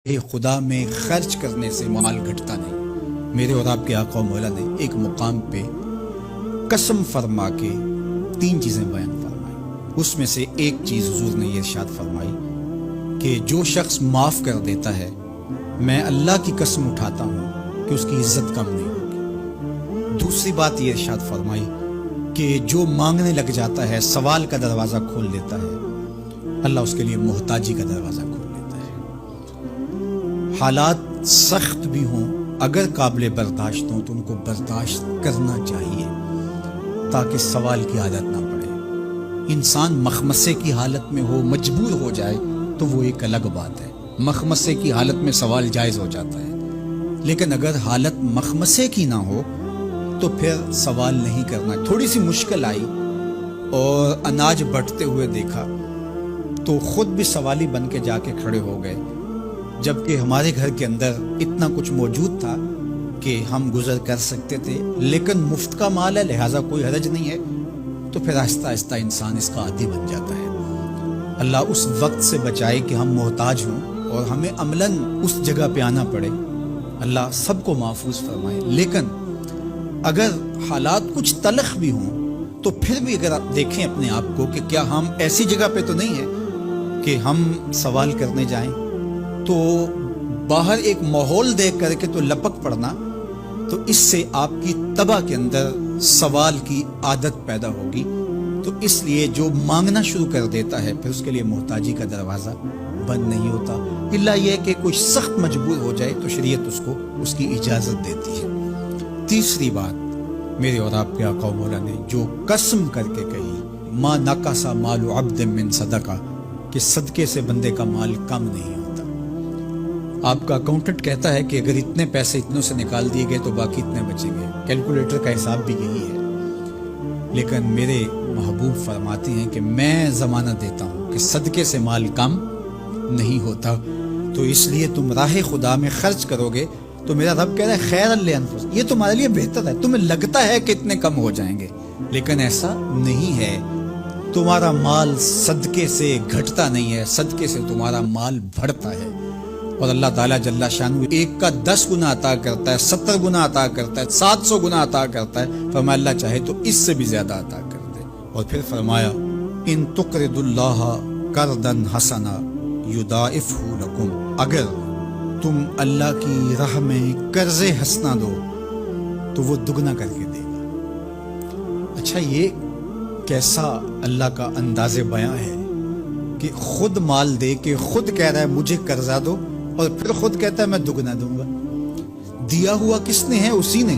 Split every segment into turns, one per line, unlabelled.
خدا میں خرچ کرنے سے مال گھٹتا نہیں۔ میرے اور آپ کے آقا و مولا نے ایک مقام پہ قسم فرما کے 3 چیزیں بیان فرمائی۔ اس میں سے ایک چیز حضور نے یہ ارشاد فرمائی کہ جو شخص معاف کر دیتا ہے میں اللہ کی قسم اٹھاتا ہوں کہ اس کی عزت کم نہیں ہوگی۔ دوسری بات یہ ارشاد فرمائی کہ جو مانگنے لگ جاتا ہے، سوال کا دروازہ کھول دیتا ہے، اللہ اس کے لیے محتاجی کا دروازہ کھول دیتا ہے۔ حالات سخت بھی ہوں، اگر قابل برداشت ہوں تو ان کو برداشت کرنا چاہیے تاکہ سوال کی عادت نہ پڑے۔ انسان مخمسے کی حالت میں ہو، مجبور ہو جائے تو وہ ایک الگ بات ہے، مخمسے کی حالت میں سوال جائز ہو جاتا ہے، لیکن اگر حالت مخمسے کی نہ ہو تو پھر سوال نہیں کرنا۔ تھوڑی سی مشکل آئی اور اناج بٹتے ہوئے دیکھا تو خود بھی سوالی بن کے جا کے کھڑے ہو گئے، جبکہ ہمارے گھر کے اندر اتنا کچھ موجود تھا کہ ہم گزر کر سکتے تھے، لیکن مفت کا مال ہے لہٰذا کوئی حرج نہیں ہے، تو پھر آہستہ آہستہ انسان اس کا عادی بن جاتا ہے۔ اللہ اس وقت سے بچائے کہ ہم محتاج ہوں اور ہمیں عملاً اس جگہ پہ آنا پڑے، اللہ سب کو محفوظ فرمائے۔ لیکن اگر حالات کچھ تلخ بھی ہوں تو پھر بھی اگر آپ دیکھیں اپنے آپ کو کہ کیا ہم ایسی جگہ پہ تو نہیں ہیں کہ ہم سوال کرنے جائیں، تو باہر ایک ماحول دیکھ کر کے تو لپک پڑنا، تو اس سے آپ کی طبع کے اندر سوال کی عادت پیدا ہوگی۔ تو اس لیے جو مانگنا شروع کر دیتا ہے پھر اس کے لیے محتاجی کا دروازہ بند نہیں ہوتا، الا یہ کہ کوئی سخت مجبور ہو جائے تو شریعت اس کو اس کی اجازت دیتی ہے۔ تیسری بات میرے اور آپ کے آقا و مولا نے جو قسم کر کے کہی، ما نقص مال عبد من صدقہ، کہ صدقے سے بندے کا مال کم نہیں ہوتا۔ آپ کا اکاؤنٹنٹ کہتا ہے کہ اگر اتنے پیسے اتنوں سے نکال دیے گئے تو باقی اتنے بچیں گے، کیلکولیٹر کا حساب بھی یہی ہے، لیکن میرے محبوب فرماتے ہیں کہ میں ضمانت دیتا ہوں کہ صدقے سے مال کم نہیں ہوتا۔ تو اس لیے تم راہ خدا میں خرچ کرو گے تو میرا رب کہہ رہا ہے خیر لانفسکم، یہ تمہارے لیے بہتر ہے۔ تمہیں لگتا ہے کہ اتنے کم ہو جائیں گے، لیکن ایسا نہیں ہے۔ تمہارا مال صدقے سے گھٹتا نہیں ہے، صدقے سے تمہارا مال بڑھتا ہے، اور اللہ تعالیٰ جل شانہ ایک کا 10 گنا عطا کرتا ہے، 70 گنا عطا کرتا ہے، 700 گنا عطا کرتا ہے۔ فرمایا اللہ چاہے تو اس سے بھی زیادہ عطا کر دے، اور پھر فرمایا ان تقرضوا اللہ قرضا حسنا یضاعفہ لکم، اگر تم اللہ کی راہ میں قرض حسنہ دو تو وہ دگنا کر کے دے گا۔ اچھا، یہ کیسا اللہ کا انداز بیاں ہے کہ خود مال دے کے خود کہہ رہا ہے مجھے قرضہ دو، اور پھر خود کہتا ہے میں دگنا دوں گا۔ دیا ہوا کس نے ہے؟ اسی نے،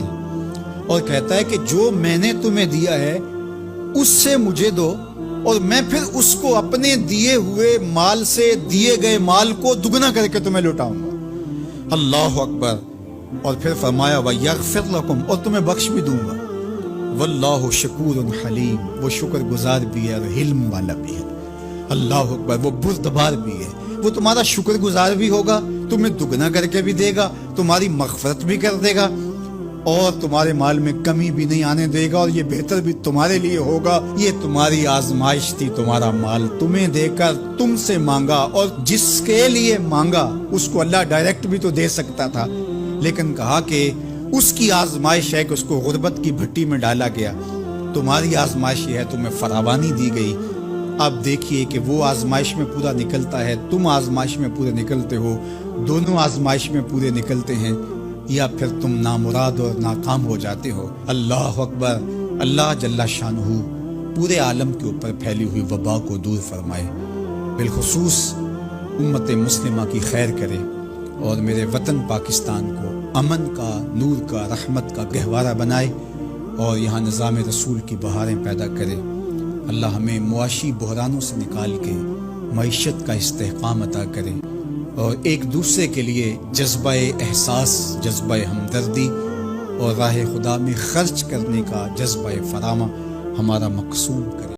اور کہتا ہے کہ جو میں نے تمہیں دیا ہے اس سے مجھے دو، اور میں پھر اس کو اپنے دیے ہوئے مال سے دیے گئے مال کو دگنا کر کے تمہیں لوٹاؤں گا۔ اللہ اکبر۔ اور پھر فرمایا وَيَغْفِرْ لَكُمْ، اور تمہیں بخش بھی دوں گا۔ واللہ شکور حلیم، وہ شکر گزار بھی ہے اور حلم والا بھی ہے۔ اللہ اکبر، وہ بردبار بھی ہے، وہ تمہارا شکر گزار بھی ہوگا، تمہیں دگنا کر کے بھی دے گا، تمہاری مغفرت بھی کر دے گا، اور تمہارے مال میں کمی بھی نہیں آنے دے گا، اور یہ بہتر بھی تمہارے لیے ہوگا۔ یہ تمہاری آزمائش تھی، تمہارا مال تمہیں دے کر تم سے مانگا، اور جس کے لیے مانگا اس کو اللہ ڈائریکٹ بھی تو دے سکتا تھا، لیکن کہا کہ اس کی آزمائش ہے کہ اس کو غربت کی بھٹی میں ڈالا گیا۔ تمہاری آزمائش یہ ہے، تمہیں فراوانی دی گئی۔ اب دیکھیے کہ وہ آزمائش میں پورا نکلتا ہے، تم آزمائش میں پورے نکلتے ہو، دونوں آزمائش میں پورے نکلتے ہیں، یا پھر تم نامراد اور ناکام ہو جاتے ہو۔ اللہ اکبر۔ اللہ جل شانہ پورے عالم کے اوپر پھیلی ہوئی وبا کو دور فرمائے، بالخصوص امت مسلمہ کی خیر کرے، اور میرے وطن پاکستان کو امن کا، نور کا، رحمت کا گہوارہ بنائے، اور یہاں نظام رسول کی بہاریں پیدا کرے۔ اللہ ہمیں معاشی بحرانوں سے نکال کے معیشت کا استحکام عطا کرے، اور ایک دوسرے کے لیے جذبہ احساس، جذبہ ہمدردی اور راہ خدا میں خرچ کرنے کا جذبہ فراواں ہمارا مقصود کرے۔